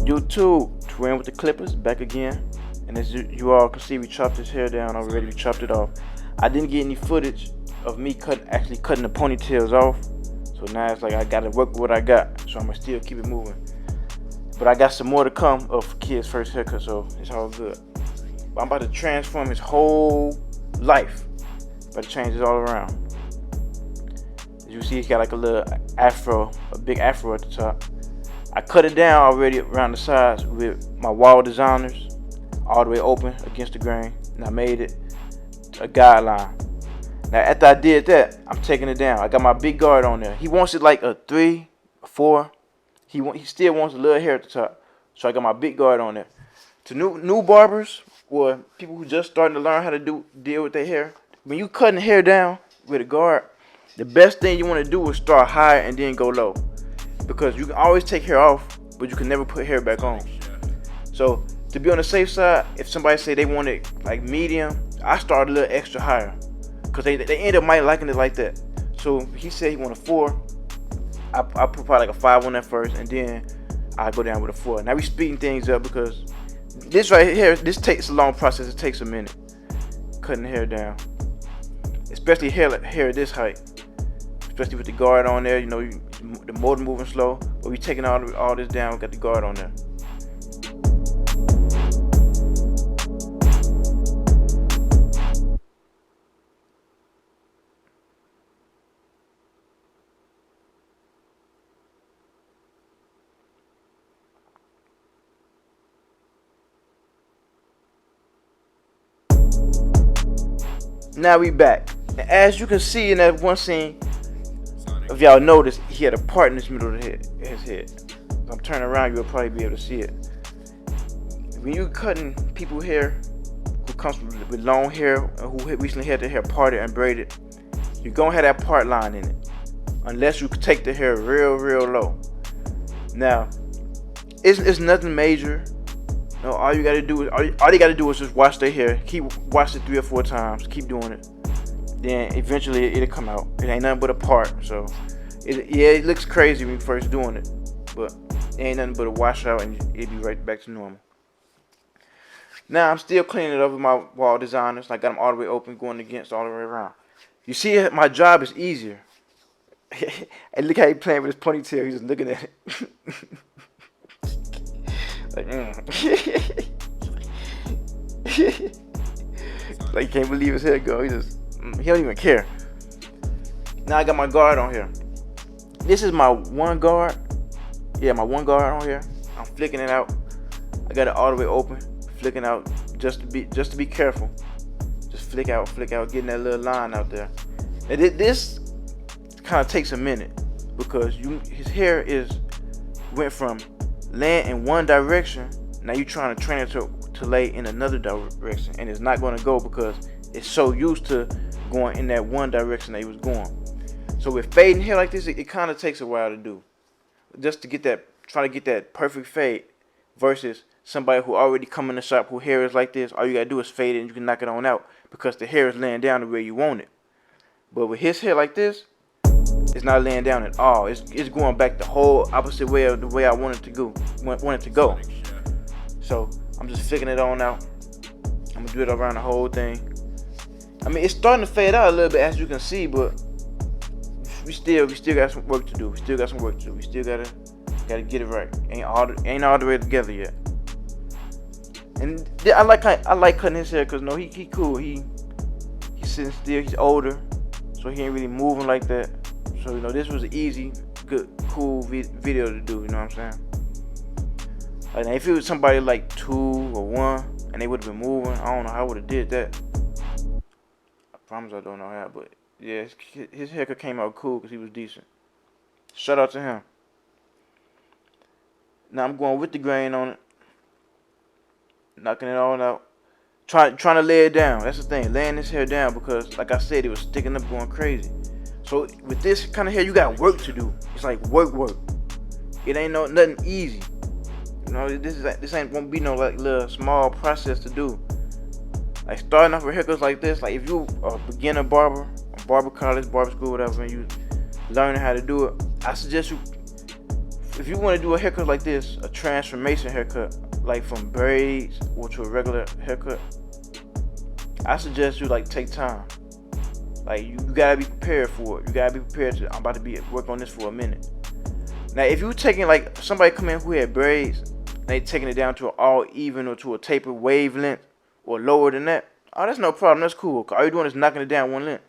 YouTube, Twin with the Clippers, back again. And as you all can see, we chopped his hair down already. We chopped it off. I didn't get any footage of me actually cutting the ponytails off. So now it's like I gotta work with what I got. So I'm gonna still keep it moving. But I got some more to come of Kid's first haircut, so it's all good. But I'm about to transform his whole life. About to change it all around. As you see, he's got like a little afro, a big afro at the top. I cut it down already around the sides with my wall designers, all the way open against the grain, and I made it a guideline. Now after I did that, I'm taking it down. I got my big guard on there. He wants it like a 3, a 4. He still wants a little hair at the top, so I got my big guard on there. To new barbers or people who just starting to learn how to deal with their hair, when you cutting hair down with a guard, the best thing you want to do is start high and then go low. Because you can always take hair off, but you can never put hair back on. So to be on the safe side, if somebody say they want it like medium, I start a little extra higher, because they end up might liking it like that. So he said he want a 4. I put probably like a 5 on that first, and then I go down with a 4. Now we speeding things up because this right here, this takes a long process. It takes a minute cutting the hair down, especially hair this height. Especially with the guard on there, you know, the motor moving slow, but we taking all this down. We got the guard on there. Now we back. And as you can see in that one scene, if y'all notice, he had a part in this middle of his head. If I'm turning around, you'll probably be able to see it. When you cutting people's hair who comes with long hair and who recently had their hair parted and braided, you're gonna have that part line in it, unless you take the hair real low. Now, it's nothing major. No, all you gotta do is just wash their hair. Wash it 3 or 4 times. Keep doing it. Then eventually it'll come out. It ain't nothing but a part. So it looks crazy when you first doing it, but it ain't nothing but a washout, and it'll be right back to normal. Now I'm still cleaning it up with my wall designers. I got them all the way open, going against all the way around. You see, my job is easier. And look how he playing with his ponytail. He's just looking at it. Like, like, he can't believe his hair go. He don't even care. Now I got my guard on here. This is my one guard. Yeah, my one guard on here. I'm flicking it out. I got it all the way open, flicking out just to be careful. Just flick out, getting that little line out there. And this kind of takes a minute, because his hair went from laying in one direction. Now you're trying to train it to lay in another direction, and it's not going to go because it's so used to going in that one direction that he was going. So with fading hair like this, it kind of takes a while to do, just to try to get that perfect fade, versus somebody who already come in the shop who hair is like this. All you gotta do is fade it and you can knock it on out, because the hair is laying down the way you want it. But with his hair like this, it's not laying down at all. It's going back the whole opposite way of the way I want it to go. So I'm just flicking it on out. I'm gonna do it around the whole thing. I mean, it's starting to fade out a little bit, as you can see, but we still got some work to do. We still gotta get it right. Ain't all the way together yet. And I like cutting his hair, because no, he cool. He's sitting still. He's older, so he ain't really moving like that. So, you know, this was an easy, good, cool video to do. You know what I'm saying? Like, if it was somebody like 2 or 1 and they would have been moving, I don't know how I would have did that. I promise I don't know how, but yeah, his haircut came out cool because he was decent. Shout out to him. Now I'm going with the grain on it, knocking it all out. Trying to lay it down. That's the thing, laying this hair down, because like I said, it was sticking up, going crazy. So with this kind of hair, you got work to do. It's like work. It ain't nothing easy. You know, this won't be no like little small process to do. Like starting off with haircuts like this, like if you a beginner barber, barber college, barber school, whatever, and you learning how to do it, I suggest you if you want to do a haircut like this, a transformation haircut, like from braids or to a regular haircut, I suggest you like take time. Like you gotta be prepared for it. You gotta be prepared to. I'm about to be at work on this for a minute. Now, if you taking like somebody come in who had braids, and they taking it down to an all even or to a tapered wavelength or lower than that, oh, that's no problem. That's cool. All you're doing is knocking it down one length.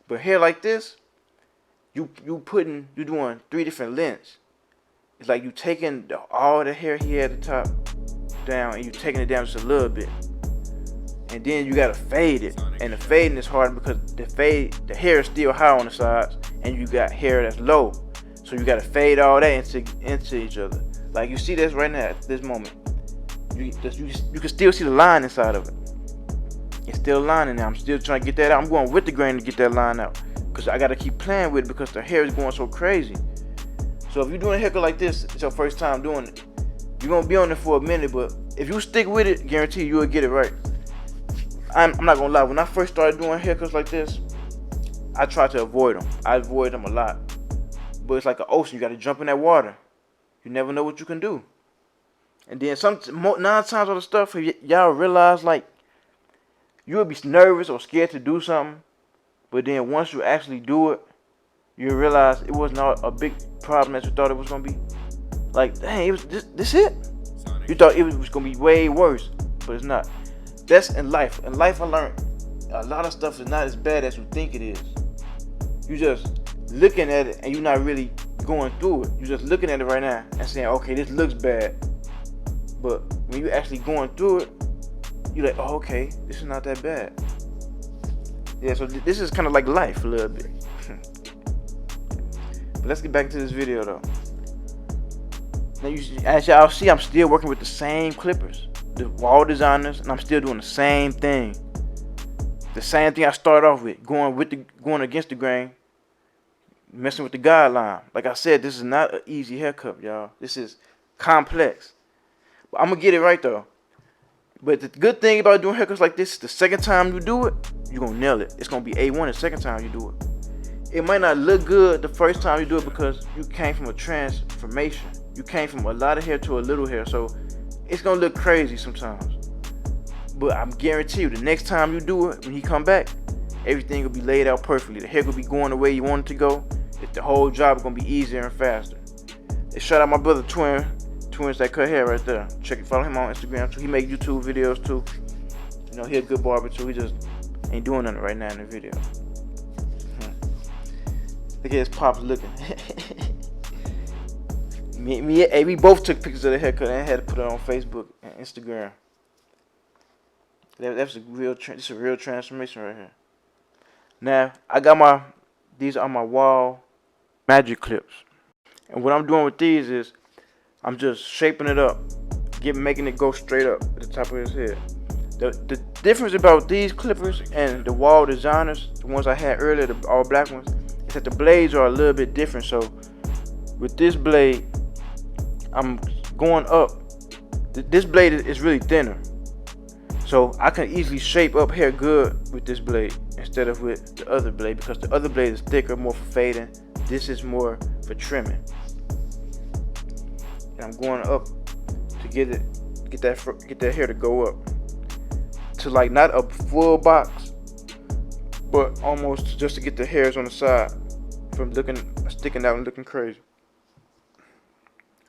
But hair like this, you doing 3 different lengths. It's like you taking all the hair here at the top down, and you taking it down just a little bit, and then you gotta fade it. And the fading is hard because the hair is still high on the sides, and you got hair that's low. So you gotta fade all that into each other. Like you see this right now at this moment. You can still see the line inside of it. It's still lining now. I'm still trying to get that out. I'm going with the grain to get that line out, because I gotta keep playing with it because the hair is going so crazy. So if you're doing a haircut like this, it's your first time doing it, you're gonna be on it for a minute, but if you stick with it, guarantee you will get it right. I'm not gonna lie, when I first started doing haircuts like this, I tried to avoid them. I avoid them a lot. But it's like an ocean, you gotta jump in that water. You never know what you can do. And then 9 times out of stuff, y'all realize like, you'll be nervous or scared to do something, but then once you actually do it, you realize it was not a big problem as you thought it was gonna be. Like, dang, it was this it? You thought it was gonna be way worse, but it's not. That's in life. In life, I learned a lot of stuff is not as bad as you think it is. You just looking at it and you're not really going through it. You're just looking at it right now and saying, okay, this looks bad. But when you're actually going through it, you're like, oh, okay, this is not that bad. Yeah, so this is kind of like life a little bit. But let's get back into this video though. Now, as y'all see, I'm still working with the same clippers, the wall designers, and I'm still doing the same thing. The same thing I started off with, going against the grain, messing with the guideline. Like I said, this is not an easy haircut, y'all. This is complex. But I'm gonna get it right though. But the good thing about doing haircuts like this, the second time you do it, you're gonna nail it. It's gonna be A1 the second time you do it. It might not look good the first time you do it because you came from a transformation. You came from a lot of hair to a little hair, so it's gonna look crazy sometimes. But I'm guarantee you, the next time you do it, when he come back, everything will be laid out perfectly. The hair will be going the way you want it to go. The whole job is gonna be easier and faster. And shout out my brother Twins that cut hair right there. Follow him on Instagram too. He make YouTube videos too. You know, he a good barber too. He just ain't doing nothing right now in the video. Look at his pops looking. We both took pictures of the haircut and had to put it on Facebook and Instagram. That's a real, this is a real transformation right here. Now I got these are my wall magic clips, and what I'm doing with these is I'm just shaping it up, making it go straight up at the top of his head. The difference about these clippers and the wall designers, the ones I had earlier, the all black ones, is that the blades are a little bit different. So with this blade, I'm going up. This blade is really thinner, so I can easily shape up hair good with this blade instead of with the other blade, because the other blade is thicker, more for fading. This is more for trimming. And I'm going up to get that hair to go up to like not a full box, but almost just to get the hairs on the side from sticking out and looking crazy.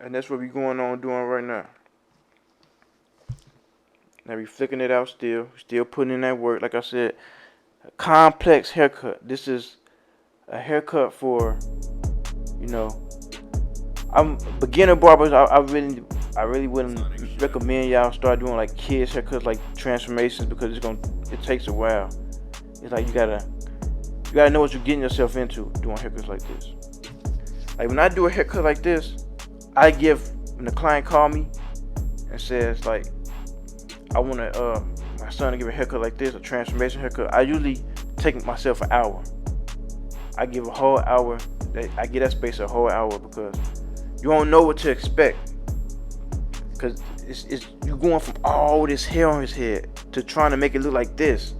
And that's what we're going on doing right now. Now we flicking it out still putting in that work. Like I said, a complex haircut. This is a haircut for, you know, I'm beginner barbers. I really wouldn't recommend y'all start doing like kids haircuts, like transformations, because it takes a while. It's like you gotta know what you're getting yourself into doing haircuts like this. Like when I do a haircut like this, when the client call me and says like, I want my son to give a haircut like this, a transformation haircut, I usually take myself an hour. I give a whole hour. I give that space a whole hour because you don't know what to expect. Because you're going from all this hair on his head to trying to make it look like this.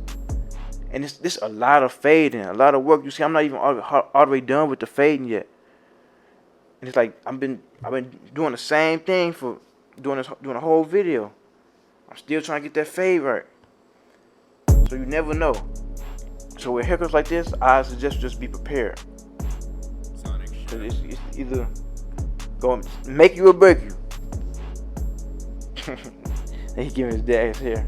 And it's a lot of fading, a lot of work. You see, I'm not even all the way done with the fading yet. And it's like I've been doing the same thing for doing a whole video. I'm still trying to get that fade right. So you never know. So with haircuts like this, I suggest just be prepared. Cause it's either going to make you or break you. And he giving his dad his hair.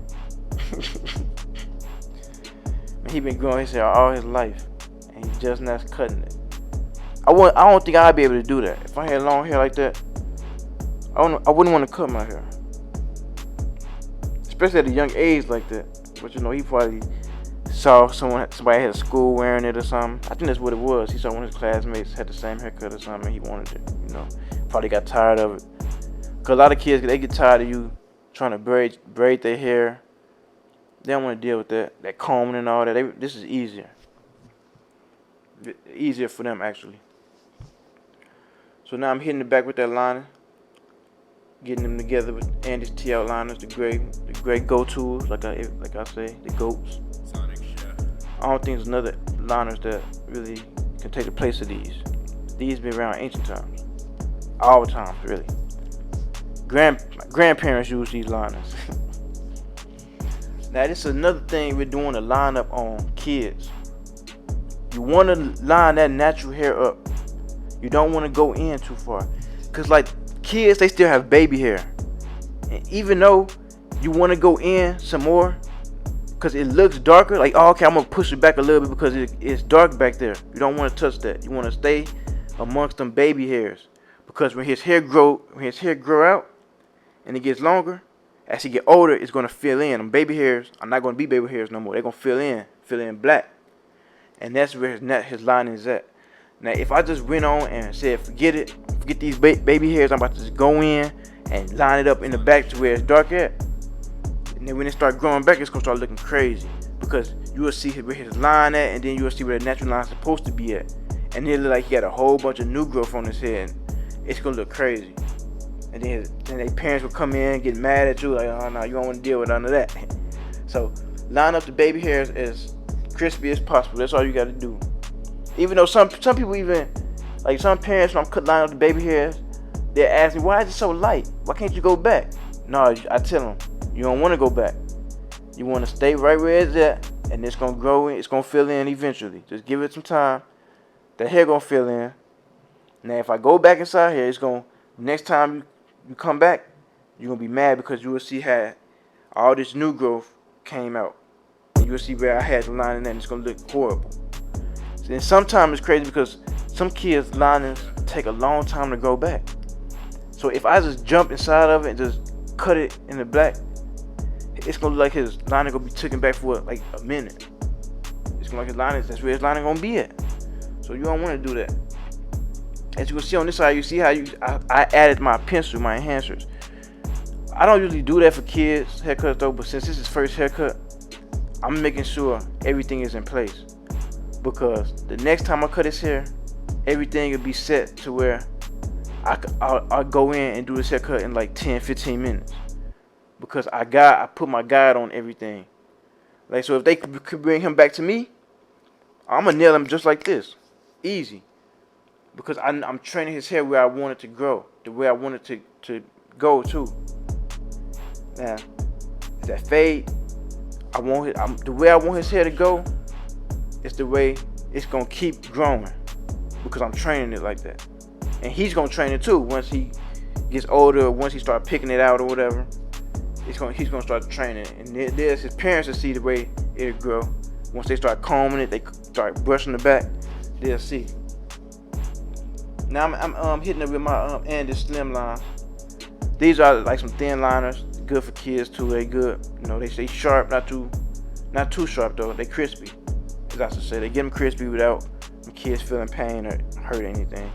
Man, he been growing his hair all his life, and he just not cutting it. I don't think I'd be able to do that. If I had long hair like that, I wouldn't want to cut my hair, especially at a young age like that. But you know, he probably saw somebody at school wearing it or something. I think that's what it was. He saw one of his classmates had the same haircut or something, and he wanted it. You know, probably got tired of it. Cause a lot of kids, they get tired of you trying to braid their hair. They don't want to deal with that combing and all that. This is easier for them actually. So now I'm hitting it back with that liner, getting them together with Andy's T outliners, the gray go-tos, like I say, the goats. I don't think there's another liners that really can take the place of these. These been around ancient times, all the times really. My grandparents used these liners. Now this is another thing we're doing a lineup on kids. You want to line that natural hair up. You don't want to go in too far, cause like kids, they still have baby hair, and even though you want to go in some more, cause it looks darker. Like, oh, okay, I'm gonna push it back a little bit because it's dark back there. You don't want to touch that. You want to stay amongst them baby hairs, because when his hair grow out and it gets longer, as he get older, it's gonna fill in. Them baby hairs are not gonna be baby hairs no more. They're gonna fill in black, and that's where his line is at. Now, if I just went on and said, forget these baby hairs, I'm about to just go in and line it up in the back to where it's dark at, and then when it start growing back, it's gonna start looking crazy, because you will see where his line at, and then you will see where the natural line is supposed to be at, and it look like he got a whole bunch of new growth on his head, and it's gonna look crazy. And then their parents will come in and get mad at you, like, oh no, you don't want to deal with none of that. So line up the baby hairs as crispy as possible. That's all you got to do. Even though some people, even like some parents, when I'm lining up the baby hairs, they ask me, why is it so light? Why can't you go back? No, I tell them, you don't want to go back. You want to stay right where it's at, and it's gonna grow in. It's gonna fill in eventually. Just give it some time. The hair gonna fill in. Now, if I go back inside here, it's gonna, next time you come back, you're gonna be mad, because you will see how all this new growth came out, and you will see where I had the line in, and it's gonna look horrible. And sometimes it's crazy because some kids' linings take a long time to grow back. So if I just jump inside of it and just cut it in the black, it's gonna look like his lining gonna be taken back for like a minute. It's gonna look like his lining, that's where his lining gonna be at. So you don't want to do that. As you can see on this side, you see how I added my pencil, my enhancers. I don't usually do that for kids' haircuts though, but since this is first haircut, I'm making sure everything is in place, because the next time I cut his hair, everything will be set to where I'll go in and do this haircut in like 10-15 minutes, because I put my guide on everything. Like, so if they could bring him back to me, I'm gonna nail him just like this, easy, because I'm training his hair where I want it to grow, the way I want it to go too. Now, that fade, the way I want his hair to go, it's the way it's gonna keep growing, because I'm training it like that. And he's gonna train it too once he gets older, or once he start picking it out or whatever. He's gonna start training it. And there's his parents to see the way it'll grow. Once they start combing it, they start brushing the back, they'll see. Now I'm hitting it with my Andy Slim line. These are like some thin liners, good for kids too. They good, you know. They stay sharp, not too sharp though. They crispy, as I should say. They get them crispy without the kids feeling pain or hurt anything.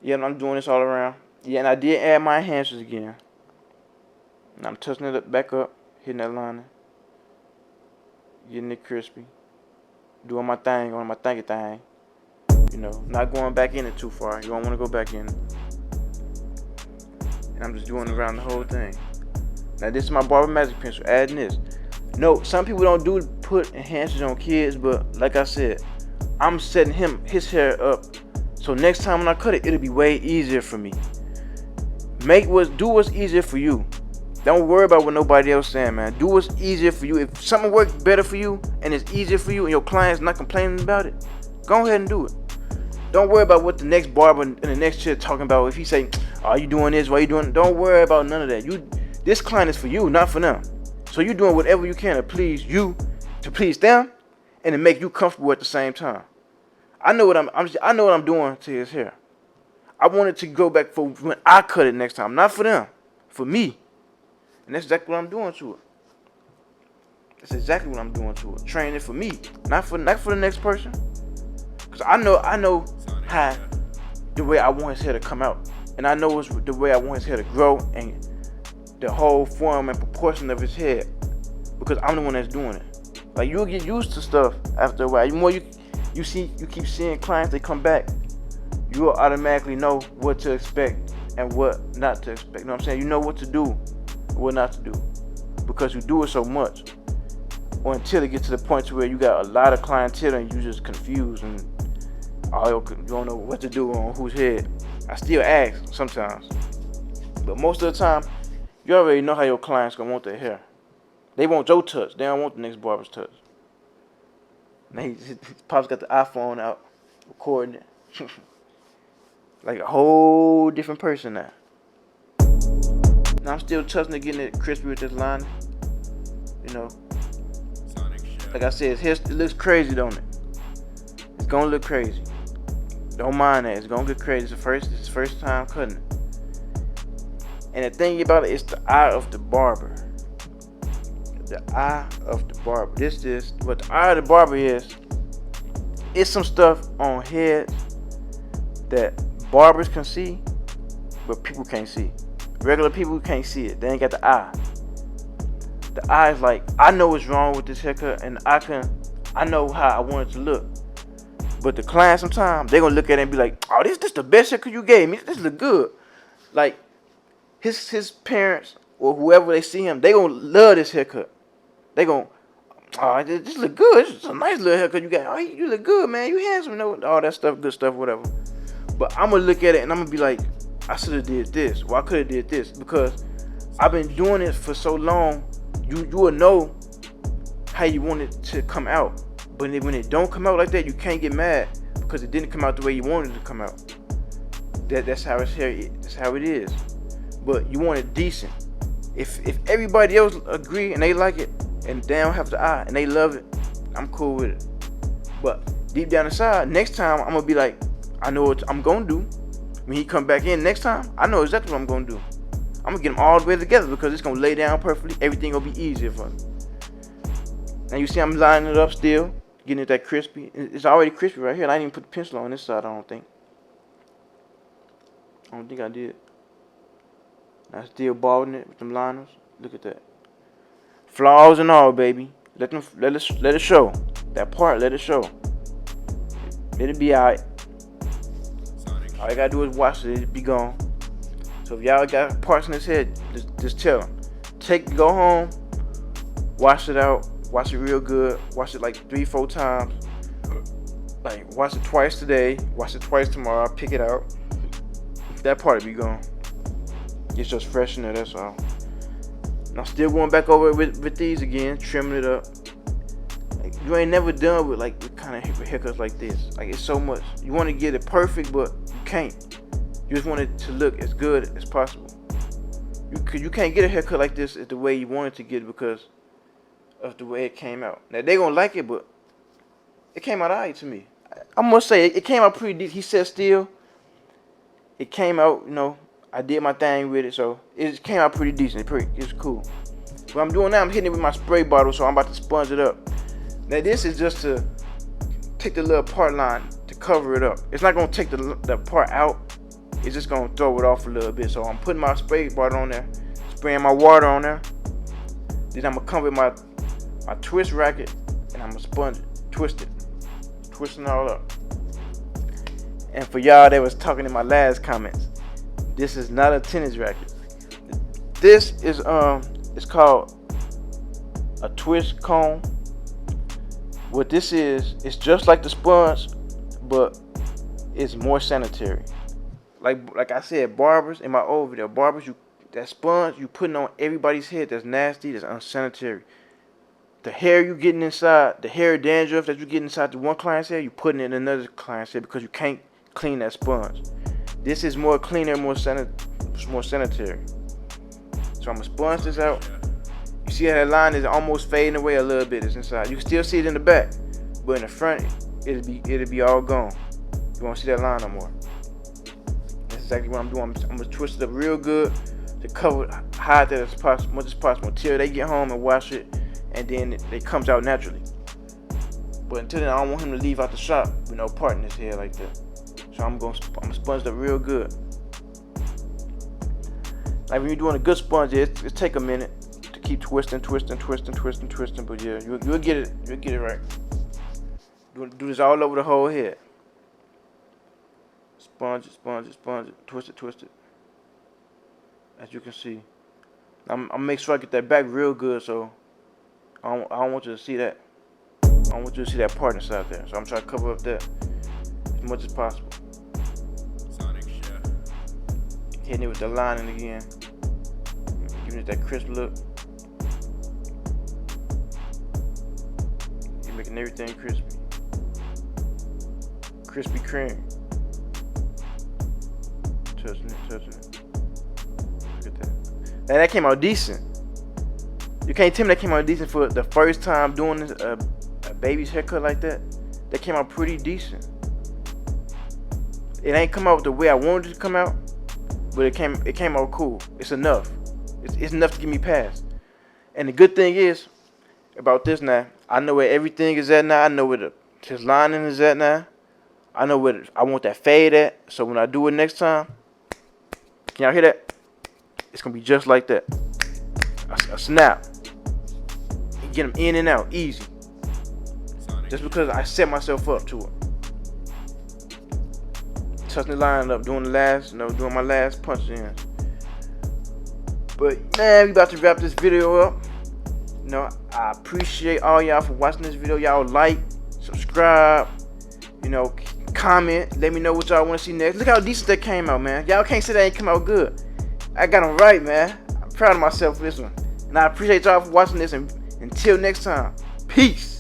Yeah, I'm doing this all around. Yeah, and I did add my enhancers again. And I'm touching it back up, hitting that liner, getting it crispy, doing my thing on my thingy thing. You know, not going back in it too far. You don't want to go back in. And I'm just doing around the whole thing. Now this is my Barber Magic pencil, adding this. No, some people don't put enhancers on kids, but like I said, I'm setting his hair up So next time when I cut it, it'll be way easier for me. Do what's easier for you. Don't worry about what nobody else saying, man. Do what's easier for you. If something works better for you and it's easier for you and your client's not complaining about it, go ahead and do it. Don't worry about what the next barber and the next chick talking about. If he say, "Oh, you doing this? Why you doing?" Don't worry about none of that. This client is for you, not for them. So you doing whatever you can to please you, to please them, and to make you comfortable at the same time. I know what I know what I'm doing to his hair. I want it to go back for when I cut it next time, not for them, for me. And that's exactly what I'm doing to it. That's exactly what I'm doing to it. Training it for me, not for the next person. Cause I know how the way I want his hair to come out, and I know it's the way I want his hair to grow and the whole form and proportion of his head. Because I'm the one that's doing it. Like you'll get used to stuff after a while. The more you keep seeing clients, they come back. You will automatically know what to expect and what not to expect. You know what I'm saying? You know what to do and what not to do because you do it so much. Or until it gets to the point to where you got a lot of clientele and you just confused and you don't know what to do on whose head. I still ask sometimes, but most of the time, you already know how your clients gonna want their hair. They want your touch. They don't want the next barber's touch. Now his pop's got the iPhone out, recording it. Like a whole different person now. Now I'm still touching it, getting it crispy with this line. You know, like I said, it looks crazy, don't it? It's gonna look crazy. Don't mind that. It's gonna get crazy. It's the first time cutting it. And the thing about it is the eye of the barber. The eye of the barber. What the eye of the barber is. It's some stuff on heads that barbers can see, but people can't see. Regular people can't see it. They ain't got the eye. The eye is like, I know what's wrong with this haircut, and I know how I want it to look. But the client sometimes they gonna look at it and be like, "Oh, this the best haircut you gave me. This look good." Like his parents or whoever they see him, they gonna love this haircut. They gonna, "Oh, this look good. This is a nice little haircut you got. Oh, you look good, man. You handsome, you know, all that stuff, good stuff, whatever." But I'm gonna look at it and I'm gonna be like, I should have did this, or I could have did this, because I've been doing it for so long. You will know how you want it to come out. But when it don't come out like that, you can't get mad because it didn't come out the way you wanted it to come out. That's how it's here. That's how it is. But you want it decent. If everybody else agree and they like it and they don't have the eye and they love it, I'm cool with it. But deep down inside, next time I'm gonna be like, I know what I'm gonna do. When he come back in next time, I know exactly what I'm gonna do. I'm gonna get them all the way together because it's gonna lay down perfectly. Everything gonna be easier for me. And you see I'm lining it up still, getting it that crispy. It's already crispy right here. And I didn't even put the pencil on this side, I don't think I did. I still balding it with them liners. Look at that. Flaws and all, baby. Let it show. That part, let it show. Let it be alright. All you gotta do is wash it, it'll be gone. So if y'all got parts in his head, just tell him. Go home, wash it out, wash it real good, wash it like 3-4 times. Like wash it twice today, wash it twice tomorrow, pick it out. That part will be gone. It's just fresh in there, that's all. And I'm still going back over it with these again, trimming it up. Like, you ain't never done with kind of haircuts like this. Like it's so much. You want to get it perfect, but you can't. You just want it to look as good as possible. You can't get a haircut like this the way you want it to get it because of the way it came out. Now they gonna like it, but it came out alright to me. I must say it came out pretty decent. He said still. It came out, you know, I did my thing with it, so it came out pretty decent. It's cool. What I'm doing now, I'm hitting it with my spray bottle, so I'm about to sponge it up. Now this is just to take the little part line to cover it up. It's not gonna take the part out. It's just gonna throw it off a little bit. So I'm putting my spray bottle on there, spraying my water on there. Then I'm gonna come with my twist racket and I'm gonna sponge it, twisting it all up. And for y'all that was talking in my last comments, this is not a tennis racket. This is it's called a twist comb. What this is, it's just like the sponge, but is more sanitary. Like I said, barbers in my old video, barbers, that sponge you putting on everybody's head that's nasty, that's unsanitary. The hair you getting inside, the hair dandruff that you get inside the one client's hair, you putting it in another client's hair because you can't clean that sponge. This is more cleaner, more sanitary. So I'm gonna sponge this out. You see how that line is almost fading away a little bit. It's inside. You can still see it in the back, but in the front, it'll be all gone. You won't see that line no more. That's exactly what I'm doing. I'm gonna twist it up real good to cover, hide that as much as possible until they get home and wash it, and then it comes out naturally. But until then, I don't want him to leave out the shop with no part in his hair like that. So I'm gonna sponge it up real good. Like when you're doing a good sponge, it take a minute to keep twisting. But yeah, you'll get it right. Do this all over the whole head. Sponge it, twist it. As you can see, I'm make sure I get that back real good, so I don't want you to see that. I don't want you to see that part inside there. So I'm trying to cover up that as much as possible. Hitting it with the lining again, giving it that crisp look. You're making everything crispy. Krispy Kreme. Touching it. Look at that. Now that came out decent. You can't tell me that came out decent for the first time doing this, a baby's haircut like that. That came out pretty decent. It ain't come out the way I wanted it to come out, but it came out cool. It's enough. It's enough to get me past. And the good thing is about this now, I know where everything is at now. I know where his lining is at now. I know where I want that fade at. So when I do it next time, can y'all hear that? It's gonna be just like that. A snap. And get them in and out easy. Just because I set myself up to it. Touching the line up, doing my last punch in. But man, we about to wrap this video up. I appreciate all y'all for watching this video. Y'all like, subscribe, comment. Let me know what y'all want to see next. Look how decent that came out, man. Y'all can't say that ain't come out good. I got them right, man. I'm proud of myself for this one. And I appreciate y'all for watching this. And until next time, peace.